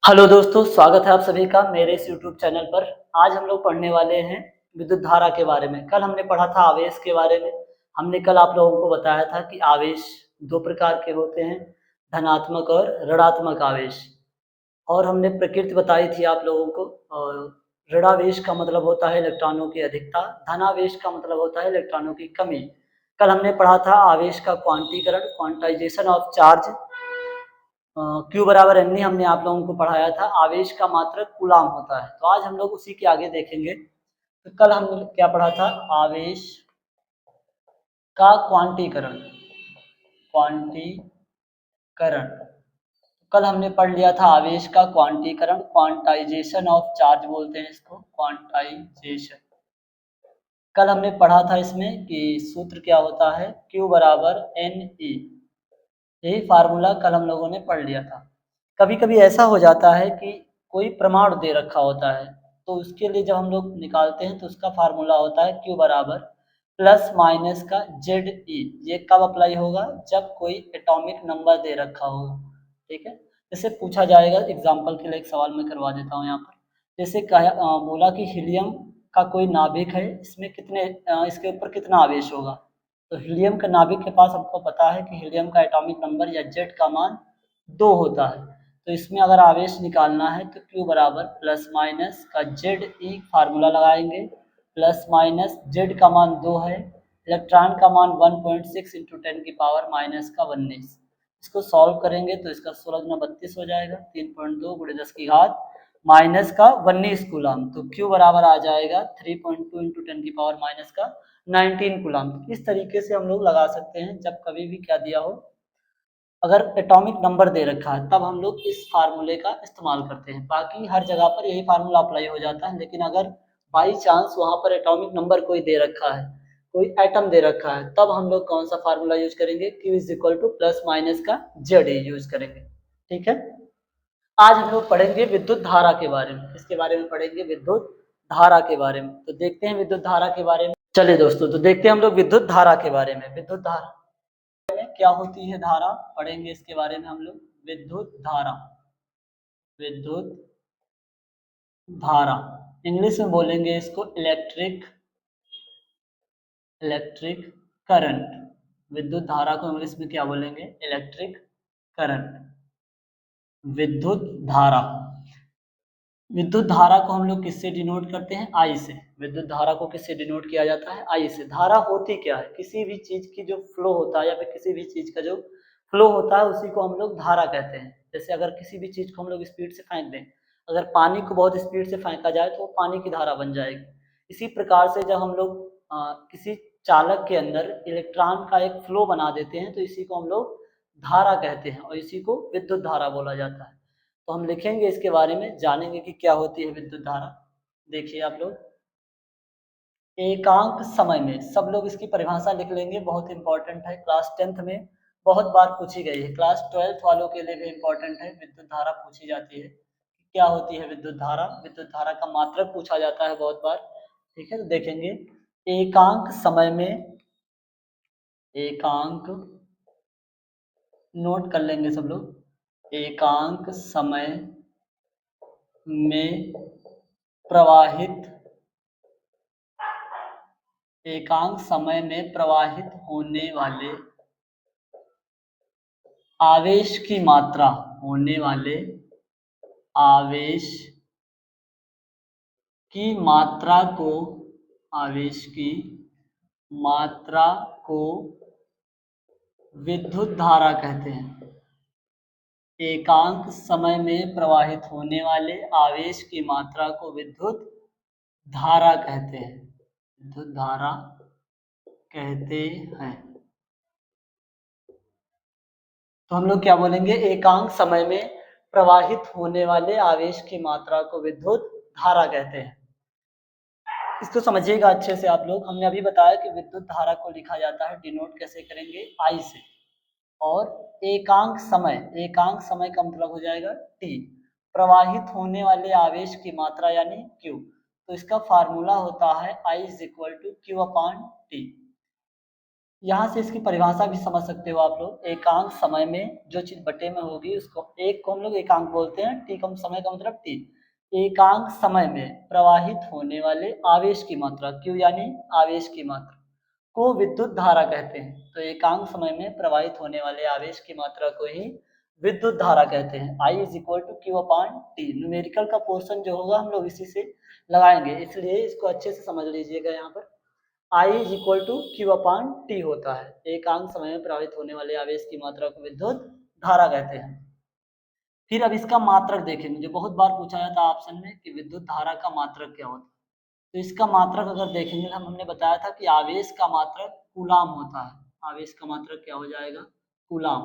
Hello दोस्तों, स्वागत है आप सभी का मेरे इस यूट्यूब चैनल पर। आज हम लोग पढ़ने वाले हैं विद्युत धारा के बारे में। कल हमने पढ़ा था आवेश के बारे में। हमने कल आप लोगों को बताया था कि आवेश दो प्रकार के होते हैं, धनात्मक और ऋणात्मक आवेश। और हमने प्रकृति बताई थी आप लोगों को। और ऋणावेश का मतलब होता है इलेक्ट्रॉनों की अधिकता, धनावेश का मतलब होता है इलेक्ट्रॉनों की कमी। कल हमने पढ़ा था आवेश का क्वांटीकरण, क्वांटाइजेशन ऑफ चार्ज। क्यू बराबर एन हमने आप लोगों को पढ़ाया था। आवेश का मात्रक कूलाम होता है, तो आज हम लोग उसी के आगे देखेंगे। तो कल हमने क्या पढ़ा था? आवेश का क्वांटीकरण। क्वांटीकरण कल हमने पढ़ लिया था आवेश का क्वांटीकरण, क्वांटाइजेशन ऑफ चार्ज बोलते हैं इसको, क्वांटाइजेशन। कल हमने पढ़ा था इसमें कि सूत्र क्या होता है, Q बराबर NE। यही फार्मूला कल हम लोगों ने पढ़ लिया था। कभी कभी ऐसा हो जाता है कि कोई प्रमाण दे रखा होता है, तो उसके लिए जब हम लोग निकालते हैं तो उसका फार्मूला होता है Q बराबर प्लस माइनस का ZE। ये कब अप्लाई होगा? जब कोई एटॉमिक नंबर दे रखा होगा। ठीक है, जैसे पूछा जाएगा, एग्जाम्पल के लिए एक सवाल मैं करवा देता हूँ यहाँ पर। जैसे बोला कि हीलियम का कोई नाभिक है, इसमें कितने इसके ऊपर कितना आवेश होगा। तो हीलियम के नाभिक के पास हमको पता है कि हीलियम का एटॉमिक नंबर या जेड का मान 2 होता है। तो इसमें अगर आवेश निकालना है तो Q बराबर प्लस माइनस का ZE फार्मूला लगाएंगे। प्लस माइनस जेड का मान 2 है, इलेक्ट्रॉन का मान 1.6 इंटू 10 की पावर माइनस का 19। इसको सॉल्व करेंगे तो इसका 16 गुना 32 हो जाएगा, 3.2 गुणे 10 की घात माइनस का 19 कूलम। तो Q बराबर आ जाएगा 3.2 इंटू 10 की पावर माइनस का 19 कूलम। इस तरीके से हम लोग लगा सकते हैं जब कभी भी क्या दिया हो, अगर एटॉमिक नंबर दे रखा है तब हम लोग इस फार्मूले का इस्तेमाल करते हैं। बाकी हर जगह पर यही फार्मूला अप्लाई हो जाता है, लेकिन अगर बाई चांस वहां पर एटॉमिक नंबर कोई दे रखा है, कोई एटम दे रखा है, तब हम लोग कौन सा फार्मूला यूज करेंगे? Q is equal two plus minus का ZE यूज करेंगे। ठीक है, आज हम लोग पढ़ेंगे विद्युत धारा के बारे में। किसके बारे में पढ़ेंगे? विद्युत धारा के बारे में। तो देखते हैं विद्युत धारा के बारे में। चलिए दोस्तों, तो देखते हैं हम लोग विद्युत धारा के बारे में। विद्युत धारा में क्या होती है? धारा पढ़ेंगे इसके बारे में हम लोग। विद्युत धारा, विद्युत धारा इंग्लिश में बोलेंगे इसको इलेक्ट्रिक, इलेक्ट्रिक करंट। विद्युत धारा को इंग्लिश में क्या बोलेंगे? इलेक्ट्रिक करंट, विद्युत धारा। विद्युत धारा को हम लोग किससे डिनोट करते हैं? आई से। विद्युत धारा को किससे डिनोट किया जाता है? आई से। धारा होती क्या है? किसी भी चीज की जो फ्लो होता है या फिर किसी भी चीज का जो फ्लो होता है उसी को हम लोग धारा कहते हैं। जैसे अगर किसी भी चीज को हम लोग स्पीड से फेंक दें, अगर पानी को बहुत स्पीड से फेंका जाए तो वो पानी की धारा बन जाएगी। इसी प्रकार से जब हम लोग किसी चालक के अंदर इलेक्ट्रॉन का एक फ्लो बना देते हैं तो इसी को हम लोग धारा कहते हैं और इसी को विद्युत धारा बोला जाता है। तो हम लिखेंगे इसके बारे में, जानेंगे कि क्या होती है विद्युत धारा। देखिए आप लोग, एकांक समय में, सब लोग इसकी परिभाषा लिख लेंगे, बहुत इंपॉर्टेंट है। क्लास 10th में बहुत बार पूछी गई है, क्लास 12th वालों के लिए भी इंपॉर्टेंट है। विद्युत धारा पूछी जाती है, क्या होती है विद्युत धारा। विद्युत धारा का मात्रक पूछा जाता है बहुत बार। ठीक है, तो देखेंगे एकांक समय में, एकांक नोट कर लेंगे सब लोग, एकांक समय में प्रवाहित, एकांक समय में प्रवाहित होने वाले आवेश की मात्रा, होने वाले आवेश की मात्रा को, आवेश की मात्रा को विद्युत धारा कहते हैं। एकांक समय में प्रवाहित होने वाले आवेश की मात्रा को विद्युत धारा कहते हैं, विद्युत धारा कहते हैं। तो हम लोग क्या बोलेंगे? एकांक समय में प्रवाहित होने वाले आवेश की मात्रा को विद्युत धारा कहते हैं। इसको समझिएगा अच्छे से आप लोग। हमने अभी बताया कि विद्युत धारा को लिखा जाता है, डिनोट कैसे करेंगे? आई से। और एकांक समय, एकांक समय का मतलब हो जाएगा टी। प्रवाहित होने वाले आवेश की मात्रा यानी क्यू, तो इसका फार्मूला होता है I is equal to Q upon T. यहाँ से इसकी परिभाषा भी समझ सकते हो आप लोग। एकांक समय में जो चीज बटे में होगी उसको एक को हम लोग एकांक बोलते हैं, टी का समय का मतलब टी। एकांक समय में प्रवाहित होने वाले आवेश की मात्रा, क्यू यानी आवेश की मात्रा, को विद्युत धारा कहते हैं। तो एकांक समय में प्रवाहित होने वाले आवेश की मात्रा को ही विद्युत धारा कहते हैं। I is equal to q upon t. Numerical का पोर्शन जो होगा हम लोग इसी से लगाएंगे, इसलिए इसको अच्छे से समझ लीजिएगा। यहाँ पर I is equal to q upon t होता है। एकांक समय में प्रवाहित होने वाले आवेश की मात्रा को विद्युत धारा कहते हैं। फिर अब इसका मात्रक देखेंगे, जो बहुत बार पूछा जाता है ऑप्शन में कि विद्युत धारा का मात्रक क्या होता है। तो इसका मात्रक अगर देखेंगे, हमने बताया था कि आवेश का मात्रक कूलाम होता है। आवेश का मात्रक क्या हो जाएगा? कूलाम।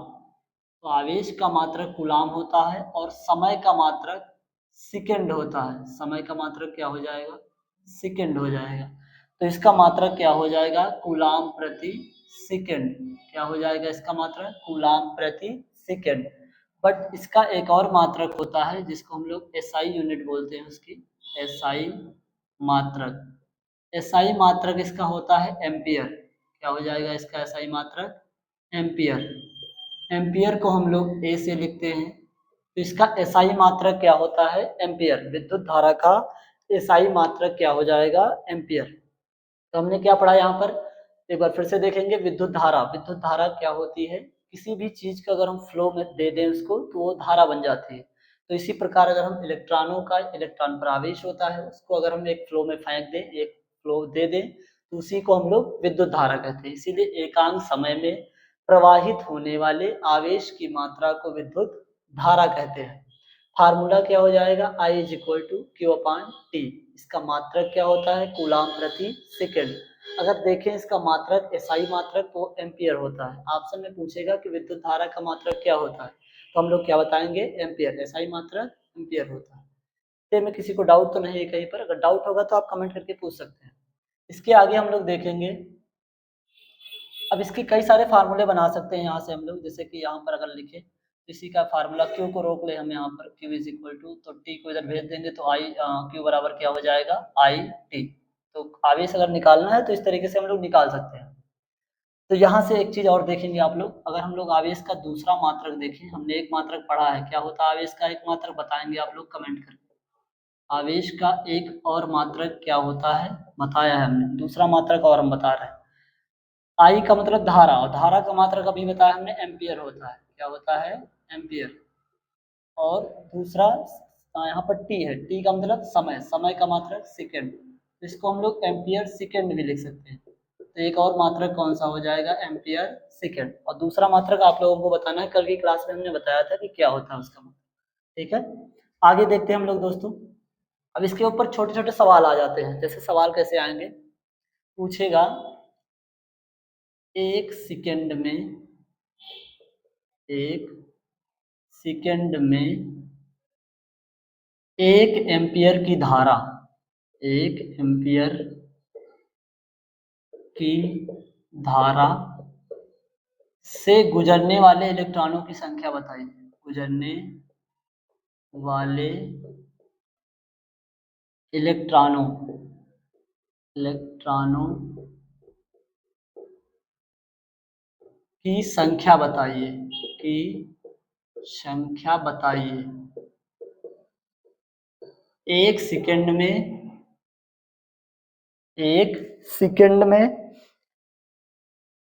तो आवेश का मात्रक कूलाम होता है और समय का मात्रक सेकंड होता है। समय का मात्रक क्या हो जाएगा? सेकंड हो जाएगा। तो इसका मात्रक क्या हो जाएगा? कूलाम प्रति सेकंड। क्या हो जाएगा इसका मात्रक? कूलाम प्रति सेकंड। बट इसका एक और मात्रक होता है जिसको हम लोग एसआई यूनिट बोलते हैं, उसकी एसआई मात्रक। एसआई मात्रक इसका होता है एम्पियर। क्या हो जाएगा इसका एसआई मात्रक? एम्पियर। एम्पियर को हम लोग ए से लिखते हैं। तो इसका एसआई मात्रक क्या होता है? एम्पियर। विद्युत धारा का एसआई मात्रक क्या हो जाएगा? एम्पियर। तो हमने क्या पढ़ा यहाँ पर? एक बार फिर से देखेंगे। विद्युत धारा, विद्युत धारा क्या होती है? किसी भी चीज का अगर हम फ्लो में दे दें उसको तो वो धारा बन जाती है। तो इसी प्रकार अगर हम इलेक्ट्रॉनों का, इलेक्ट्रॉन पर आवेश होता है, उसको अगर हम एक फ्लो में फेंक दें, एक फ्लो दे दें, तो उसी को हम लोग विद्युत धारा कहते हैं। इसीलिए एकांक समय में प्रवाहित होने वाले आवेश की मात्रा को विद्युत धारा कहते हैं। फार्मूला क्या हो जाएगा? I is equal to q upon t. इसका मात्रक क्या होता है? कूलाम प्रति सेकंड। अगर देखें इसका मात्रक एसआई मात्रक तो एम्पियर होता है। ऑप्शन में पूछेगा कि विद्युत धारा का मात्रक क्या होता है, तो हम लोग क्या बताएंगे? एम्पियर। एसआई मात्रक एम्पियर होता है। तो में किसी को डाउट तो नहीं है कहीं पर? अगर डाउट होगा तो आप कमेंट करके पूछ सकते हैं। इसके आगे हम लोग देखेंगे। अब इसके कई सारे फार्मूले बना सकते हैं यहाँ से हम लोग। जैसे कि यहाँ पर अगर लिखे इसी का फार्मूला, क्यू को रोक ले हम यहाँ पर, क्यू इज इक्वल टू, तो टी को इधर भेज देंगे तो आई क्यू बराबर क्या हो जाएगा? I T. तो आवेश अगर निकालना है तो इस तरीके से हम लोग निकाल सकते हैं। तो यहाँ से एक चीज और देखेंगे आप लोग। अगर हम लोग आवेश का दूसरा मात्रक देखें, हमने एक मात्रक पढ़ा है, क्या होता है आवेश का एक मात्रक? बताएंगे आप लोग कमेंट करके। आवेश का एक और मात्रक क्या होता है बताया है हमने, दूसरा मात्रक और हम बता रहे हैं। आई का मतलब धारा, और धारा का मात्रक अभी बताया हमने एम्पियर होता है। क्या होता है? एम्पियर। और दूसरा यहाँ पर टी है, टी का मतलब समय, समय का मात्रक सेकंड। तो इसको हम लोग एम्पियर सेकंड भी लिख सकते हैं। तो एक और मात्रक कौन सा हो जाएगा? Ampere second. और दूसरा मात्रक आप लोगों को बताना है, कल की क्लास में हमने बताया था कि क्या होता है उसका मात्रक। ठीक है, आगे देखते हैं हम लोग दोस्तों। अब इसके ऊपर छोटे छोटे सवाल आ जाते हैं। जैसे सवाल कैसे आएंगे? पूछेगा एक सेकंड में, एक सेकंड में एक एम्पियर की धारा, एक एम्पियर की धारा से गुजरने वाले इलेक्ट्रॉनों की संख्या बताइए। गुजरने वाले इलेक्ट्रॉनों, इलेक्ट्रॉनों की संख्या बताइए, की संख्या बताइए। एक सेकंड में, एक सेकंड में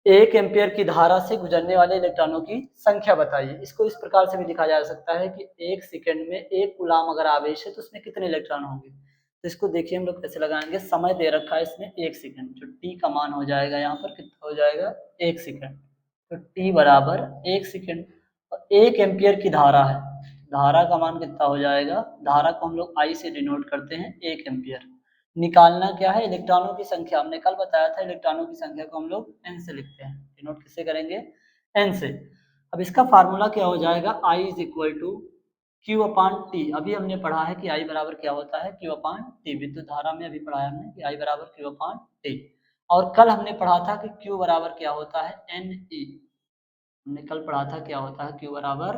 एक एम्पियर की धारा से गुजरने वाले इलेक्ट्रॉनों की संख्या बताइए। इसको इस प्रकार से भी लिखा जा सकता है कि एक सेकंड में एक कूलाम अगर आवेश है तो उसमें कितने इलेक्ट्रॉन होंगे। तो इसको देखिए हम लोग कैसे लगाएंगे। समय दे रखा है इसमें एक सेकंड, जो टी का मान हो जाएगा यहाँ पर कितना हो जाएगा? एक सेकंड। तो टी बराबर एक सेकंड। और एक एम्पियर की धारा है, धारा का मान कितना हो जाएगा? धारा को हम लोग आई से डिनोट करते हैं, एक एम्पियर। निकालना क्या है? इलेक्ट्रॉनों की संख्या। हमने कल बताया था इलेक्ट्रॉनों की संख्या को हम लोग n से लिखते हैं। डिनोट किससे करेंगे? n से। अब इसका फार्मूला क्या हो जाएगा? I is equal to q upon t. अभी हमने पढ़ा है कि I बराबर क्या होता है? Q upon T. विद्युत धारा में अभी पढ़ा है हमने कि I बराबर क्यू अपान टी। और कल हमने पढ़ा था कि Q बराबर क्या होता है? Ne। हमने कल पढ़ा था क्या होता है Q बराबर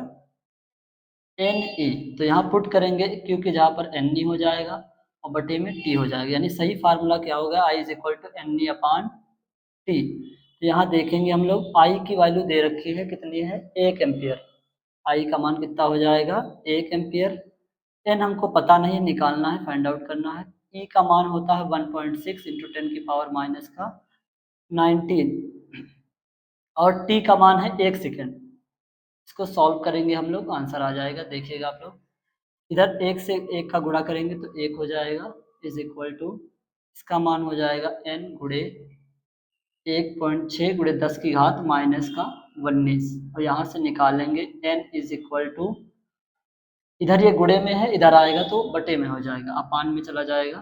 Ne। तो यहाँ पुट करेंगे Q की जगह पर Ne हो जाएगा और बटे में T हो जाएगा। यानी सही फार्मूला क्या होगा? I is equal to Ne upon t. तो यहाँ देखेंगे हम लोग आई की वैल्यू दे रखी है, कितनी है 1 एम्पियर। आई का मान कितना हो जाएगा 1 एम्पियर। एन हमको पता नहीं, निकालना है, फाइंड आउट करना है। ई का मान होता है 1.6 इंटू 10 की पावर माइनस का 19 और टी का मान है 1 सेकेंड। इसको सॉल्व करेंगे हम लोग, आंसर आ जाएगा, देखिएगा आप लोग। इधर 1 से 1 का गुणा करेंगे तो 1 हो जाएगा, इज इक्वल टू इसका मान हो जाएगा n गुणे 1.6 गुणे 10 की घात माइनस का 19 और यहाँ से निकालेंगे n इज इक्वल टू, इधर ये गुणे में है, इधर आएगा तो बटे में हो जाएगा, अपान में चला जाएगा।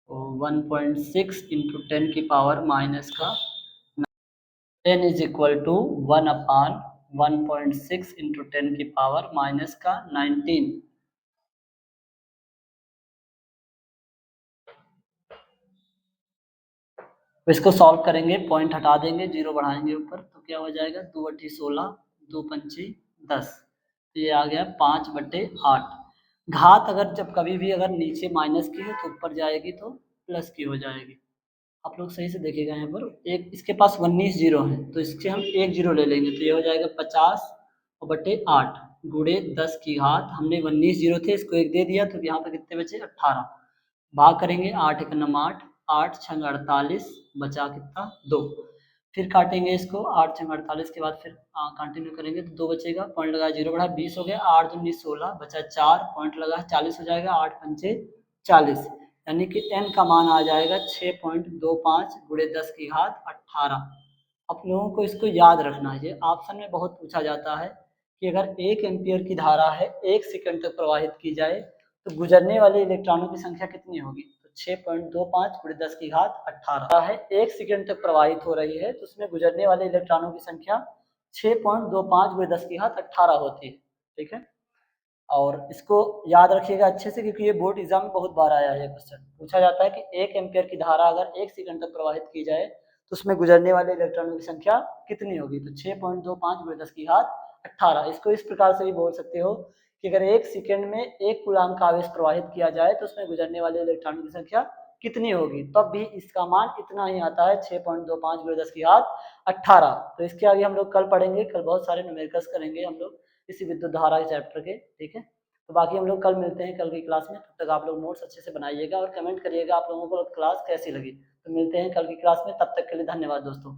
तो 1.6 इंटू 10 की पावर माइनस का n is equal to 1 upon 1.6 into 10 की पावर माइनस का 19। तो इसको सॉल्व करेंगे, पॉइंट हटा देंगे, जीरो बढ़ाएंगे ऊपर, तो क्या हो जाएगा 2 बटी 16, 2 पंची 10, तो ये आ गया 5 बटे 8। घात अगर जब कभी भी अगर नीचे माइनस की है तो ऊपर जाएगी तो प्लस की हो जाएगी। आप लोग सही से देखिएगा, यहाँ पर एक इसके पास 19 जीरो है तो इससे हम एक जीरो ले लेंगे, तो ये हो जाएगा 50 और बटे 8 गुणे 10 की घात, हमने 19 जीरो थे, इसको एक दे दिया तो यहाँ पर कितने बचे 18। भाग करेंगे 8 एक नम 8, 8 छंग 48, बचा कितना 2। फिर काटेंगे इसको, 8 छंग 48 के बाद फिर कंटिन्यू करेंगे तो 2 बचेगा, पॉइंट लगा, जीरो बढ़ा 20 हो गया, 8 दूनी 16, बचा 4, पॉइंट लगा 40 हो जाएगा, 8 पंचे 40, यानी कि n का मान आ जाएगा 6.25 गुणे 10 की घात 18। आप लोगों को इसको याद रखना है, ऑप्शन में बहुत पूछा जाता है कि अगर 1 एम्पियर की धारा है 1 सेकंड तक प्रवाहित की जाए तो गुजरने वाले इलेक्ट्रॉनों की संख्या कितनी होगी, तो 6.25 गुणे 10 की घात 18 है, 1 सेकंड तक प्रवाहित हो रही है तो उसमें गुजरने वाले इलेक्ट्रॉनों की संख्या 6.25 गुणे 10 की घात 18 होती है। ठीक है, और इसको याद रखिएगा अच्छे से, क्योंकि ये बोर्ड एग्जाम में बहुत बार आया है, ये क्वेश्चन पूछा जाता है कि 1 एम्पियर की धारा अगर 1 सेकंड तक प्रवाहित की जाए तो उसमें गुजरने वाले इलेक्ट्रॉनों की संख्या कितनी होगी, तो 6.25 गुणे 10 की घात 18। इसको इस प्रकार से भी बोल सकते हो कि अगर 1 सेकंड में 1 कूलाम का आवेश प्रवाहित किया जाए तो उसमें गुजरने वाले इलेक्ट्रॉनों की संख्या कितनी होगी, तब भी इसका मान इतना ही आता है 6.25 गुणे 10 की घात 18। तो इसके आगे हम लोग कल पढ़ेंगे, कल बहुत सारे न्यूमेरिकल्स करेंगे हम लोग इसी विद्युत धारा के चैप्टर के। ठीक है, तो बाकी हम लोग कल मिलते हैं कल की क्लास में, तब तक आप लोग नोट्स अच्छे से बनाइएगा और कमेंट करिएगा आप लोगों को क्लास कैसी लगी। तो मिलते हैं कल की क्लास में, तब तक के लिए धन्यवाद दोस्तों।